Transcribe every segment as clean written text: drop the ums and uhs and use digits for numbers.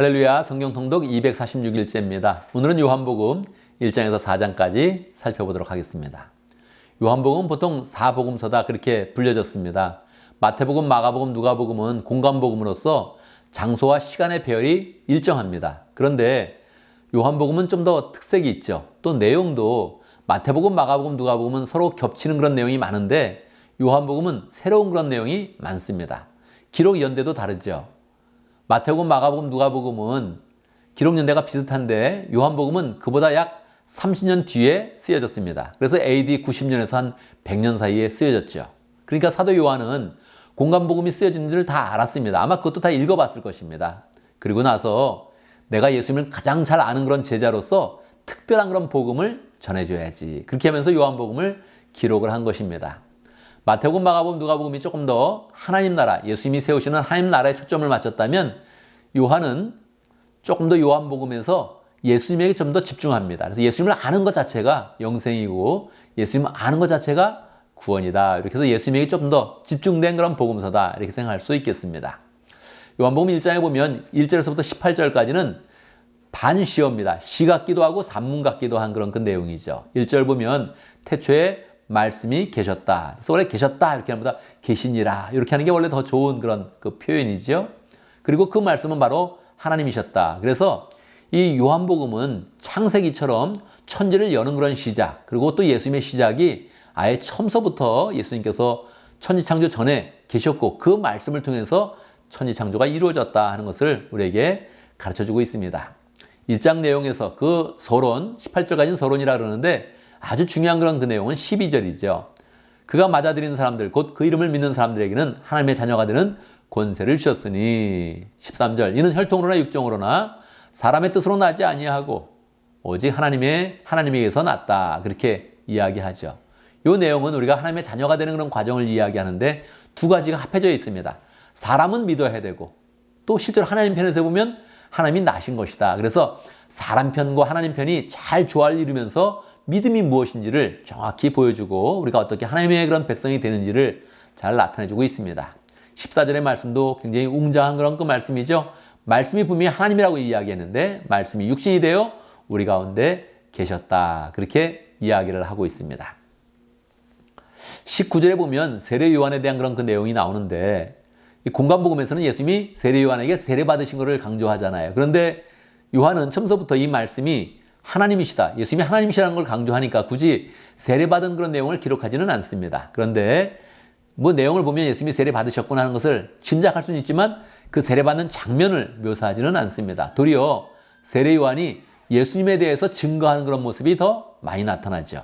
할렐루야, 성경 통독 246일째입니다. 오늘은 요한복음 1장에서 4장까지 살펴보도록 하겠습니다. 요한복음은 보통 사복음서다 그렇게 불려졌습니다. 마태복음, 마가복음, 누가복음은 공관복음으로서 장소와 시간의 배열이 일정합니다. 그런데 요한복음은 좀 더 특색이 있죠. 또 내용도 마태복음, 마가복음, 누가복음은 서로 겹치는 그런 내용이 많은데 요한복음은 새로운 그런 내용이 많습니다. 기록 연대도 다르죠. 마태복음, 마가복음, 누가복음은 기록 연대가 비슷한데 요한복음은 그보다 약 30년 뒤에 쓰여졌습니다. 그래서 AD 90년에서 한 100년 사이에 쓰여졌죠. 그러니까 사도 요한은 공관복음이 쓰여진 줄 다 알았습니다. 아마 그것도 다 읽어봤을 것입니다. 그리고 나서 내가 예수님을 가장 잘 아는 그런 제자로서 특별한 그런 복음을 전해줘야지. 그렇게 하면서 요한복음을 기록을 한 것입니다. 마태복음, 마가복음, 누가복음이 조금 더 하나님 나라, 예수님이 세우시는 하나님 나라에 초점을 맞췄다면 요한은 조금 더 요한복음에서 예수님에게 좀 더 집중합니다. 그래서 예수님을 아는 것 자체가 영생이고 예수님을 아는 것 자체가 구원이다. 이렇게 해서 예수님에게 좀 더 집중된 그런 복음서다. 이렇게 생각할 수 있겠습니다. 요한복음 1장에 보면 1절에서부터 18절까지는 반시어입니다. 시 같기도 하고 산문 같기도 한 그런 그 내용이죠. 1절 보면 태초에 말씀이 계셨다. 그래서 원래 계셨다 이렇게 하는 것보다 계시니라 이렇게 하는 게 원래 더 좋은 그런 그 표현이죠. 그리고 그 말씀은 바로 하나님이셨다. 그래서 이 요한복음은 창세기처럼 천지를 여는 그런 시작, 그리고 또 예수님의 시작이 아예 처음서부터 예수님께서 천지창조 전에 계셨고 그 말씀을 통해서 천지창조가 이루어졌다 하는 것을 우리에게 가르쳐주고 있습니다. 1장 내용에서 그 서론, 18절까지는 서론이라 그러는데 아주 중요한 그런 그 내용은 12절이죠. 그가 맞아들인 사람들, 곧 그 이름을 믿는 사람들에게는 하나님의 자녀가 되는 권세를 주셨으니 13절 이는 혈통으로나 육정으로나 사람의 뜻으로 나지 아니하고 오직 하나님에게서 났다. 그렇게 이야기하죠. 이 내용은 우리가 하나님의 자녀가 되는 그런 과정을 이야기하는데 두 가지가 합해져 있습니다. 사람은 믿어야 되고 또 실제로 하나님 편에서 보면 하나님이 나신 것이다. 그래서 사람 편과 하나님 편이 잘 조화를 이루면서 믿음이 무엇인지를 정확히 보여주고 우리가 어떻게 하나님의 그런 백성이 되는지를 잘 나타내주고 있습니다. 14절의 말씀도 굉장히 웅장한 그런 그 말씀이죠. 말씀이 분명히 하나님이라고 이야기했는데 말씀이 육신이 되어 우리 가운데 계셨다. 그렇게 이야기를 하고 있습니다. 19절에 보면 세례 요한에 대한 그런 그 내용이 나오는데 이 공관복음에서는 예수님이 세례 요한에게 세례 받으신 것을 강조하잖아요. 그런데 요한은 처음서부터 이 말씀이 하나님이시다. 예수님이 하나님이시라는 걸 강조하니까 굳이 세례 받은 그런 내용을 기록하지는 않습니다. 그런데 뭐 내용을 보면 예수님이 세례 받으셨구나 하는 것을 짐작할 수는 있지만 그 세례 받는 장면을 묘사하지는 않습니다. 도리어 세례 요한이 예수님에 대해서 증거하는 그런 모습이 더 많이 나타나죠.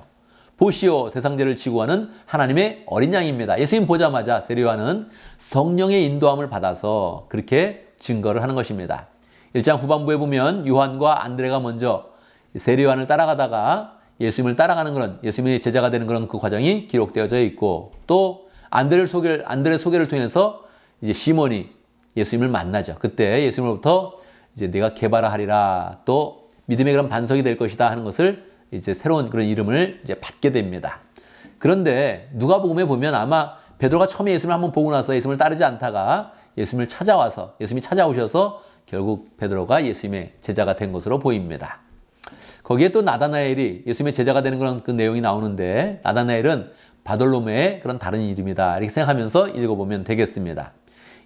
보시오, 세상죄를 지고 하는 하나님의 어린 양입니다. 예수님 보자마자 세례 요한은 성령의 인도함을 받아서 그렇게 증거를 하는 것입니다. 1장 후반부에 보면 요한과 안드레가 먼저 세례 요한을 따라가다가 예수님을 따라가는 그런 예수님의 제자가 되는 그런 그 과정이 기록되어져 있고 또 안드레 소개를 통해서 이제 시몬이 예수님을 만나죠. 그때 예수님으로부터 이제 내가 게바라 또 믿음의 그런 반석이 될 것이다 하는 것을 이제 새로운 그런 이름을 이제 받게 됩니다. 그런데 누가복음에 보면 아마 베드로가 처음에 예수님을 한번 보고 나서 예수님을 따르지 않다가 예수님이 찾아오셔서 결국 베드로가 예수님의 제자가 된 것으로 보입니다. 거기에 또 나다나엘이 예수님의 제자가 되는 그런 그 내용이 나오는데 나다나엘은 바돌로메의 그런 다른 이름이다. 이렇게 생각하면서 읽어보면 되겠습니다.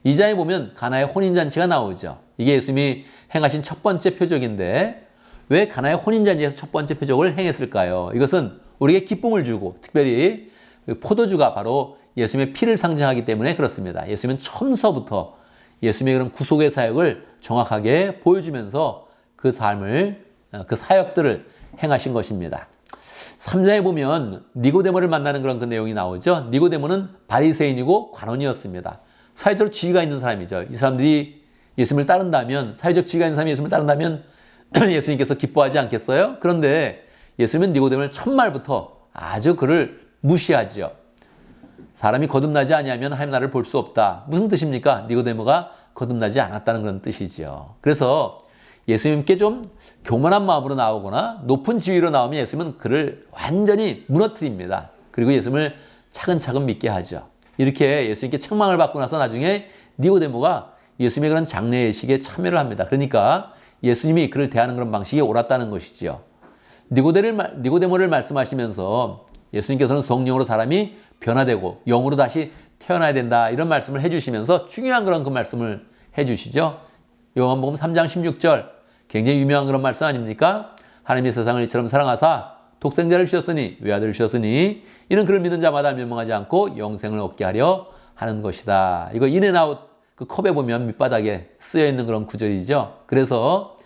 2장에 보면 가나의 혼인잔치가 나오죠. 이게 예수님이 행하신 첫 번째 표적인데 왜 가나의 혼인잔치에서 첫 번째 표적을 행했을까요? 이것은 우리에게 기쁨을 주고 특별히 포도주가 바로 예수님의 피를 상징하기 때문에 그렇습니다. 예수님은 처음서부터 예수님의 그런 구속의 사역을 정확하게 보여주면서 그 삶을, 그 사역들을 행하신 것입니다. 3장에 보면 니고데모를 만나는 그런 그 내용이 나오죠. 니고데모는 바리새인이고 관원이었습니다. 사회적으로 지위가 있는 사람이죠. 이 사람들이 예수님을 따른다면, 사회적 지위가 있는 사람이 예수님을 따른다면 예수님께서 기뻐하지 않겠어요? 그런데 예수님은 니고데모를 첫말부터 아주 그를 무시하죠. 사람이 거듭나지 아니하면 하나님 나라를 볼 수 없다. 무슨 뜻입니까? 니고데모가 거듭나지 않았다는 그런 뜻이죠. 그래서 예수님께 좀 교만한 마음으로 나오거나 높은 지위로 나오면 예수님은 그를 완전히 무너뜨립니다. 그리고 예수님을 차근차근 믿게 하죠. 이렇게 예수님께 책망을 받고 나서 나중에 니고데모가 예수님의 그런 장례 예식에 참여를 합니다. 그러니까 예수님이 그를 대하는 그런 방식이 옳았다는 것이지요. 니고데모를 말씀하시면서 예수님께서는 성령으로 사람이 변화되고 영으로 다시 태어나야 된다, 이런 말씀을 해주시면서 중요한 그런 그 말씀을 해주시죠. 요한복음 3장 16절, 굉장히 유명한 그런 말씀 아닙니까? 하나님이 세상을 이처럼 사랑하사 독생자를 주셨으니, 외아들을 주셨으니 이는 그를 믿는 자마다 멸망하지 않고 영생을 얻게 하려 하는 것이다. 이거 인앤아웃 그 컵에 보면 밑바닥에 쓰여 있는 그런 구절이죠. 그래서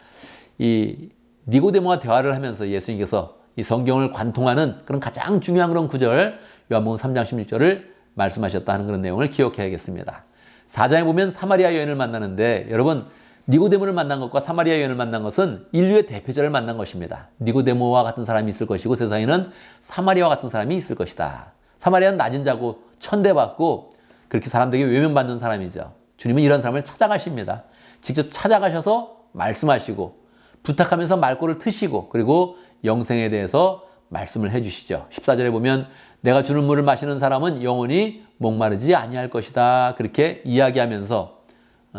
이 니고데모와 대화를 하면서 예수님께서 이 성경을 관통하는 그런 가장 중요한 그런 구절, 요한복음 3장 16절을 말씀하셨다 하는 그런 내용을 기억해야겠습니다. 4장에 보면 사마리아 여인을 만나는데, 여러분, 니고데모를 만난 것과 사마리아 여인을 만난 것은 인류의 대표자를 만난 것입니다. 니고데모와 같은 사람이 있을 것이고 세상에는 사마리아와 같은 사람이 있을 것이다. 사마리아는 낮은 자고 천대받고 그렇게 사람들에게 외면받는 사람이죠. 주님은 이런 사람을 찾아가십니다. 직접 찾아가셔서 말씀하시고 부탁하면서 말꼬를 트시고, 그리고 영생에 대해서 말씀을 해주시죠. 14절에 보면 내가 주는 물을 마시는 사람은 영원히 목마르지 아니할 것이다, 그렇게 이야기하면서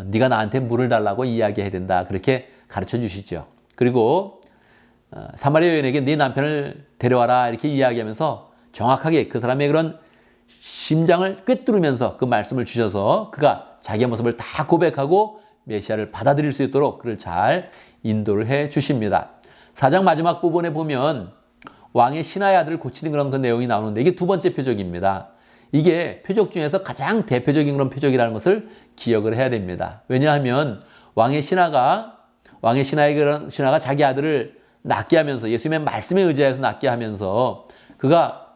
네가 나한테 물을 달라고 이야기해야 된다, 그렇게 가르쳐 주시죠. 그리고 사마리아 여인에게 네 남편을 데려와라, 이렇게 이야기하면서 정확하게 그 사람의 그런 심장을 꿰뚫으면서 그 말씀을 주셔서 그가 자기의 모습을 다 고백하고 메시아를 받아들일 수 있도록 그를 잘 인도를 해 주십니다. 4장 마지막 부분에 보면 왕의 신하의 아들을 고치는 그런 그 내용이 나오는데, 이게 두 번째 표적입니다. 이게 표적 중에서 가장 대표적인 그런 표적이라는 것을 기억을 해야 됩니다. 왜냐하면 왕의 그런 신하가 자기 아들을 낳게 하면서, 예수님의 말씀에 의지해서 낳게 하면서 그가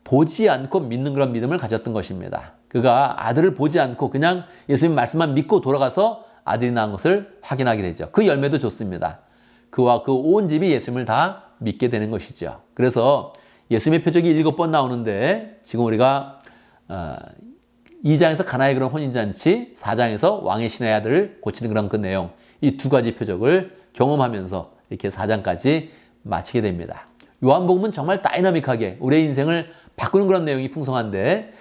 보지 않고 믿는 그런 믿음을 가졌던 것입니다. 그가 아들을 보지 않고 그냥 예수님 말씀만 믿고 돌아가서 아들이 낳은 것을 확인하게 되죠. 그 열매도 좋습니다. 그와 그 온 집이 예수님을 다 믿게 되는 것이죠. 그래서 예수님의 표적이 7번 나오는데, 지금 우리가 2장에서 가나의 그런 혼인잔치, 4장에서 왕의 신하의 아들을 고치는 그런 그 내용, 이 두 가지 표적을 경험하면서 이렇게 4장까지 마치게 됩니다. 요한복음은 정말 다이나믹하게 우리의 인생을 바꾸는 그런 내용이 풍성한데,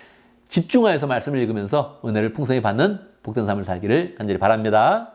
집중하여서 말씀을 읽으면서 은혜를 풍성히 받는 복된 삶을 살기를 간절히 바랍니다.